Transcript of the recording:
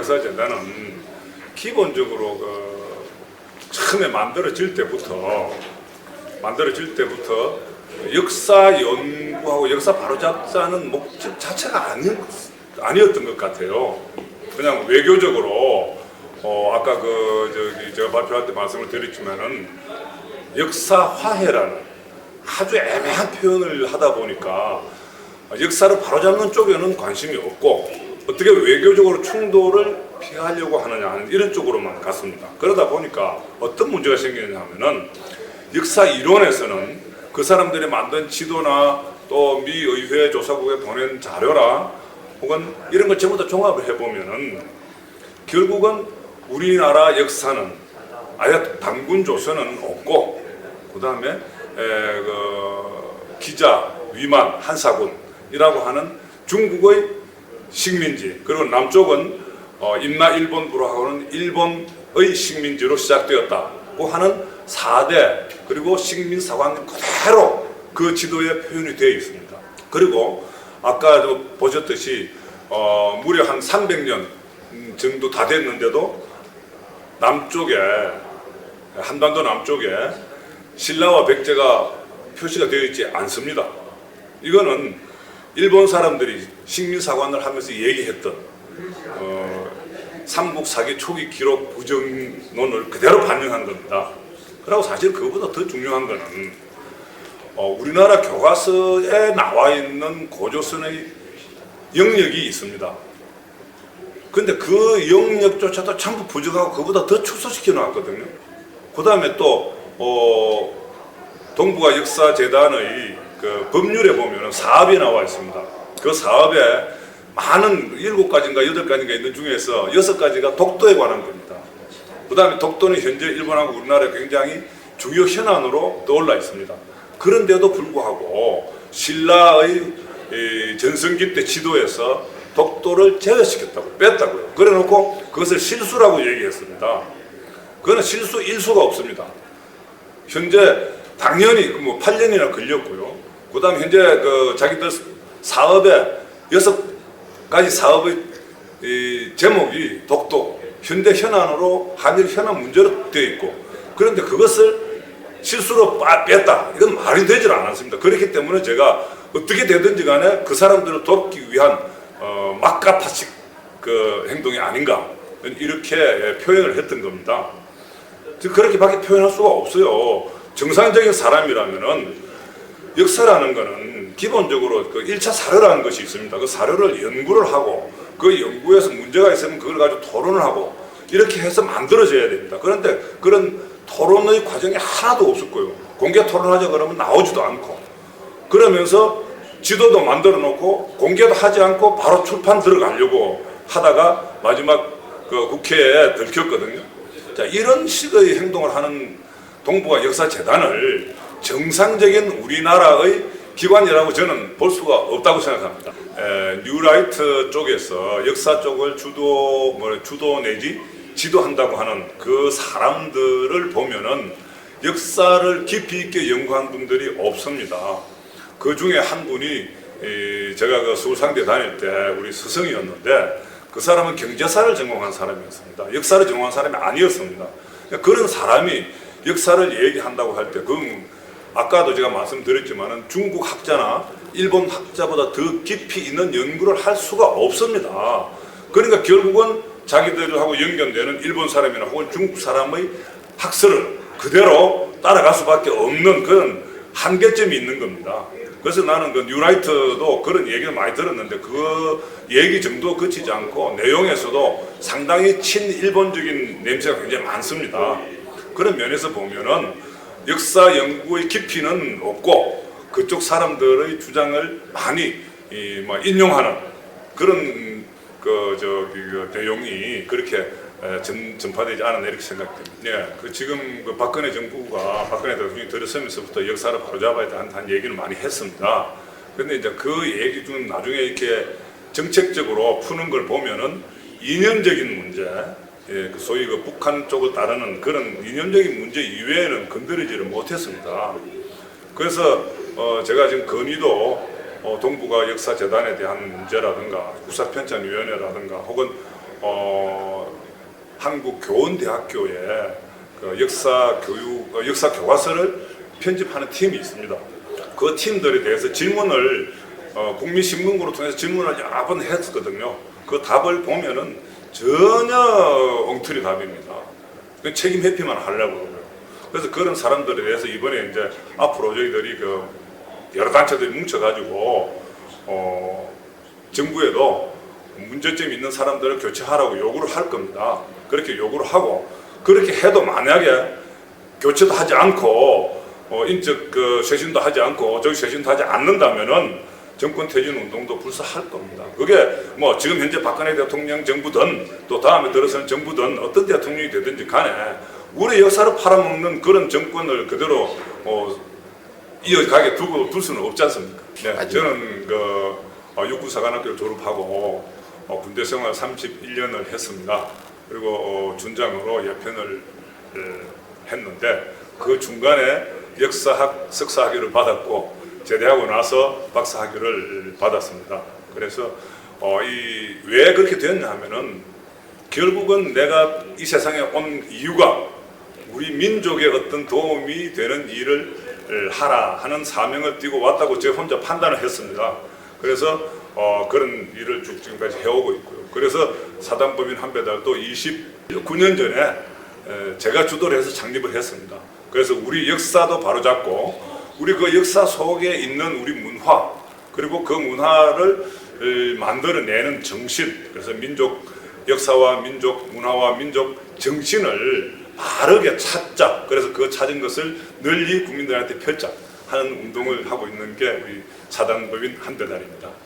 역사재단은 기본적으로 처음에 만들어질 때부터 역사 연구하고 역사 바로잡자는 목적 자체가 아니었던 것 같아요. 그냥 외교적으로 아까 제가 발표할 때 말씀을 드렸지만은 역사 화해라는 아주 애매한 표현을 하다 보니까 역사를 바로잡는 쪽에는 관심이 없고 어떻게 외교적으로 충돌을 피하려고 하느냐 하는 이런 쪽으로만 갔습니다. 그러다 보니까 어떤 문제가 생기느냐 하면은 역사 이론에서는 그 사람들이 만든 지도나 또 미 의회 조사국에 보낸 자료라 혹은 이런 걸 전부 다 종합을 해보면은 결국은 우리나라 역사는 아예 단군 조선은 없고 그 다음에 기자, 위만, 한사군이라고 하는 중국의 식민지, 그리고 남쪽은 임나 일본부로하고는 일본의 식민지로 시작되었다고 하는 4대 그리고 식민사관 그대로 그 지도에 표현이 되어 있습니다. 그리고 아까 보셨듯이 무려 한 300년 정도 다 됐는데도 남쪽에, 한반도 남쪽에 신라와 백제가 표시가 되어 있지 않습니다. 이거는 일본 사람들이 식민사관을 하면서 얘기했던 삼국사기 초기 기록 부정론을 그대로 반영한 겁니다. 그리고 사실 그것보다 더 중요한 거는 우리나라 교과서에 나와 있는 고조선의 영역이 있습니다. 근데 그 영역조차도 전부 부족하고 그보다 더 축소시켜 놨거든요. 그 다음에 또 동북아 역사재단의 그 법률에 보면 사업이 나와 있습니다. 그 사업에 많은 7가지인가 8가지인가 있는 중에서 6가지가 독도에 관한 겁니다. 그 다음에 독도는 현재 일본하고 우리나라에 굉장히 중요 현안으로 떠올라 있습니다. 그런데도 불구하고 신라의 전성기 때 지도에서 독도를 제외시켰다고, 뺐다고요. 그래 놓고 그것을 실수라고 얘기했습니다. 그거는 실수 일수가 없습니다. 현재 당연히 8년이나 걸렸고요. 그 다음에 현재 자기들 사업에 6가지 사업의 제목이 독도, 현대 현안으로 한일 현안 문제로 되어 있고, 그런데 그것을 실수로 뺐다. 이건 말이 되질 않았습니다. 그렇기 때문에 제가 어떻게 되든지 간에 그 사람들을 돕기 위한 막가파식 행동이 아닌가, 이렇게 표현을 했던 겁니다. 그렇게밖에 표현할 수가 없어요. 정상적인 사람이라면은 역사라는 거는 기본적으로 1차 사료라는 것이 있습니다. 그 사료를 연구를 하고 그 연구에서 문제가 있으면 그걸 가지고 토론을 하고 이렇게 해서 만들어져야 됩니다. 그런데 그런 토론의 과정이 하나도 없었고요. 공개 토론하자 그러면 나오지도 않고, 그러면서 지도도 만들어 놓고 공개도 하지 않고 바로 출판 들어가려고 하다가 마지막 국회에 들켰거든요. 자, 이런 식의 행동을 하는 동북아 역사재단을 정상적인 우리나라의 기관이라고 저는 볼 수가 없다고 생각합니다. 뉴라이트 쪽에서 역사 쪽을 주도 내지 지도한다고 하는 그 사람들을 보면은 역사를 깊이 있게 연구한 분들이 없습니다. 그 중에 한 분이 제가 서울상대 다닐 때 우리 스승이었는데 그 사람은 경제사를 전공한 사람이었습니다. 역사를 전공한 사람이 아니었습니다. 그런 사람이 역사를 얘기한다고 할 때 아까도 제가 말씀드렸지만은 중국 학자나 일본 학자보다 더 깊이 있는 연구를 할 수가 없습니다. 그러니까 결국은 자기들하고 연결되는 일본 사람이나 혹은 중국 사람의 학설을 그대로 따라갈 수밖에 없는 그런 한계점이 있는 겁니다. 그래서 나는 뉴라이트도 그런 얘기를 많이 들었는데 그 얘기 정도 그치지 않고 내용에서도 상당히 친일본적인 냄새가 굉장히 많습니다. 그런 면에서 보면은 역사 연구의 깊이는 없고 그쪽 사람들의 주장을 많이 인용하는 그런 내용이 그렇게 전파되지 않았나 이렇게 생각됩니다. 예, 지금 박근혜 정부가 박근혜 대통령이 들어서면서부터 역사를 바로잡아야 한다는 얘기를 많이 했습니다. 그런데 이제 그 얘기 중 나중에 이렇게 정책적으로 푸는 걸 보면은 이념적인 문제, 소위 북한 쪽을 따르는 그런 이념적인 문제 이외에는 건드리지를 못했습니다. 그래서 제가 지금 건의도 동북아 역사재단에 대한 문제라든가 국사편찬위원회라든가 혹은 한국교원대학교에 그 역사 교과서를 편집하는 팀이 있습니다. 그 팀들에 대해서 질문을 국민신문고를 통해서 질문을 여러 번 했었거든요. 그 답을 보면은 전혀 엉터리 답입니다. 책임 회피만 하려고 그러고요. 그래서 그런 사람들에 대해서 이번에 이제 앞으로 저희들이 그 여러 단체들이 뭉쳐가지고 정부에도 문제점 있는 사람들을 교체하라고 요구를 할 겁니다. 그렇게 요구를 하고, 그렇게 해도 만약에 교체도 하지 않고 인적 그 쇄신도 하지 않고 저기 쇄신도 하지 않는다면은 정권 퇴진 운동도 불사할 겁니다. 그게 뭐 지금 현재 박근혜 대통령 정부든 또 다음에 들어서는 정부든 어떤 대통령이 되든지 간에 우리 역사를 팔아먹는 그런 정권을 그대로 이어가게 둘 수는 없지 않습니까? 네, 저는 그 육군사관학교를 졸업하고 군대 생활 31년을 했습니다. 그리고 준장으로 예편을 했는데 그 중간에 역사학 석사학위를 받았고 제대하고 나서 박사학위를 받았습니다. 그래서 왜 그렇게 되었냐 하면은 결국은 내가 이 세상에 온 이유가 우리 민족의 어떤 도움이 되는 일을 하라 하는 사명을 띠고 왔다고 제가 혼자 판단을 했습니다. 그래서 그런 일을 쭉 지금까지 해오고 있고요. 그래서 사단법인 한배달도 29년 전에 제가 주도를 해서 창립을 했습니다. 그래서 우리 역사도 바로잡고 우리 그 역사 속에 있는 우리 문화, 그리고 그 문화를 만들어내는 정신, 그래서 민족 역사와 민족 문화와 민족 정신을 바르게 찾자. 그래서 그 찾은 것을 널리 국민들한테 펼자 하는 운동을 하고 있는 게 우리 사단법인 한배달입니다.